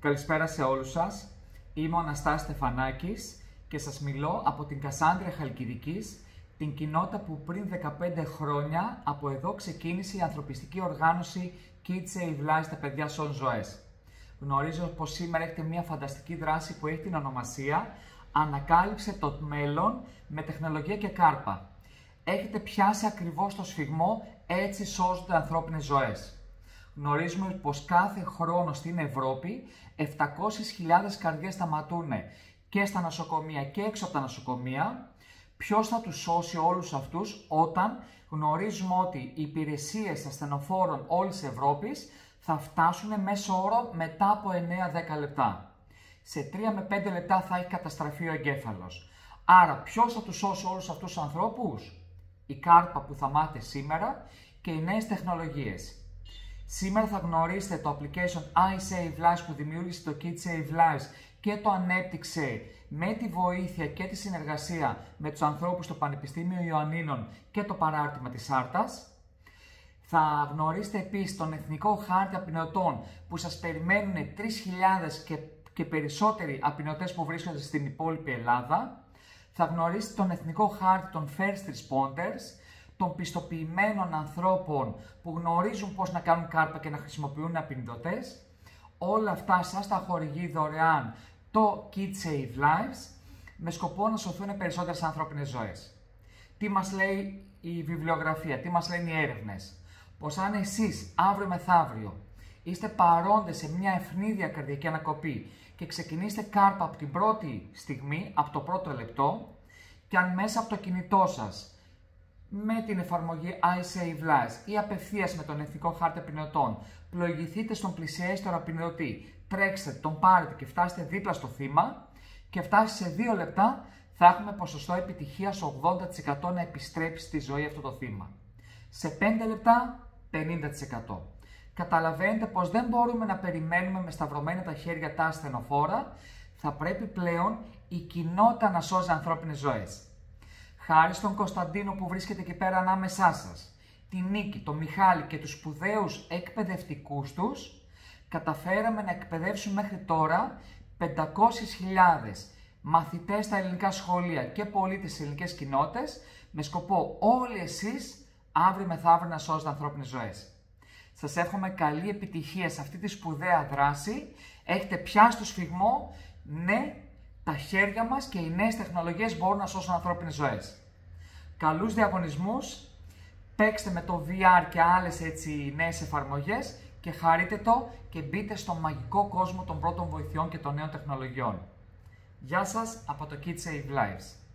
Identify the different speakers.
Speaker 1: Καλησπέρα σε όλους σας. Είμαι ο Αναστάσης Στεφανάκης και σας μιλώ από την Κασάνδρεια Χαλκιδικής, την κοινότητα που πριν 15 χρόνια από εδώ ξεκίνησε η ανθρωπιστική οργάνωση Kids Save Lives, τα παιδιά σώζουν ζωές. Γνωρίζω πως σήμερα έχετε μια φανταστική δράση που έχει την ονομασία «Ανακάλυψε το μέλλον με τεχνολογία και κάρπα». Έχετε πιάσει ακριβώς το σφιγμό, έτσι σώζονται ανθρώπινες ζωές. Γνωρίζουμε πως κάθε χρόνο στην Ευρώπη 700.000 καρδιές σταματούν και στα νοσοκομεία και έξω από τα νοσοκομεία. Ποιος θα τους σώσει όλους αυτούς όταν γνωρίζουμε ότι οι υπηρεσίες ασθενοφόρων όλης της Ευρώπης θα φτάσουν μέσο όρο μετά από 9-10 λεπτά. Σε 3 με 5 λεπτά θα έχει καταστραφεί ο εγκέφαλος. Άρα ποιος θα τους σώσει όλους αυτούς τους ανθρώπους? Η κάρπα που θα μάθετε σήμερα και οι νέες τεχνολογίες. Σήμερα θα γνωρίσετε το application iSave Lives που δημιούργησε το Kids Save Lives και το ανέπτυξε με τη βοήθεια και τη συνεργασία με τους ανθρώπους στο Πανεπιστήμιο Ιωαννίνων και το παράρτημα της Άρτας. Θα γνωρίσετε επίσης τον Εθνικό Χάρτη Απεινωτών που σας περιμένουν 3.000 και περισσότεροι απεινωτές που βρίσκονται στην υπόλοιπη Ελλάδα. Θα γνωρίσετε τον Εθνικό Χάρτη των First Responders, των πιστοποιημένων ανθρώπων που γνωρίζουν πώς να κάνουν κάρπα και να χρησιμοποιούν απεινωτές. Όλα αυτά σας τα χορηγεί δωρεάν το Kids Save Lives με σκοπό να σωθούν περισσότερες ανθρώπινες ζωές. Τι μας λέει η βιβλιογραφία, τι μας λένε οι έρευνες? Πως αν εσείς αύριο μεθαύριο είστε παρόντες σε μια ευνίδια καρδιακή ανακοπή και ξεκινήσετε κάρπα από την πρώτη στιγμή, από το πρώτο λεπτό, και αν μέσα από το κινητό σας με την εφαρμογή iSave Lives ή απευθείας με τον Εθνικό Χάρτη Απεινωτών πλοηγηθείτε στον πλησιέστερο απεινωτή, τρέξτε, τον πάρετε και φτάσετε δίπλα στο θύμα και φτάσετε σε 2 λεπτά, θα έχουμε ποσοστό επιτυχίας 80% να επιστρέψει στη ζωή αυτό το θύμα. Σε 5 λεπτά 50%. Καταλαβαίνετε πως δεν μπορούμε να περιμένουμε με σταυρωμένα τα χέρια τα ασθενοφόρα, θα πρέπει πλέον η κοινότητα να σώζει ανθρώπινες ζωές. Χάρη στον Κωνσταντίνο που βρίσκεται εκεί πέρα ανάμεσά σας, τη Νίκη, τον Μιχάλη και τους σπουδαίους εκπαιδευτικούς τους, καταφέραμε να εκπαιδεύσουμε μέχρι τώρα 500.000 μαθητές στα ελληνικά σχολεία και πολίτες στις ελληνικές κοινότητες, με σκοπό όλοι εσείς αύριο μεθαύριο να σώζετε ανθρώπινες ζωές. Σας εύχομαι καλή επιτυχία σε αυτή τη σπουδαία δράση. Έχετε πιάσει το σφιγμό, ναι, τα χέρια μας και οι νέες τεχνολογίες μπορούν να σώσουν ανθρώπινες ζωές. Καλούς διαγωνισμούς, παίξτε με το VR και άλλες έτσι νέες εφαρμογές και χαρείτε το και μπείτε στο μαγικό κόσμο των πρώτων βοηθειών και των νέων τεχνολογιών. Γεια σας από το Kids Save Lives.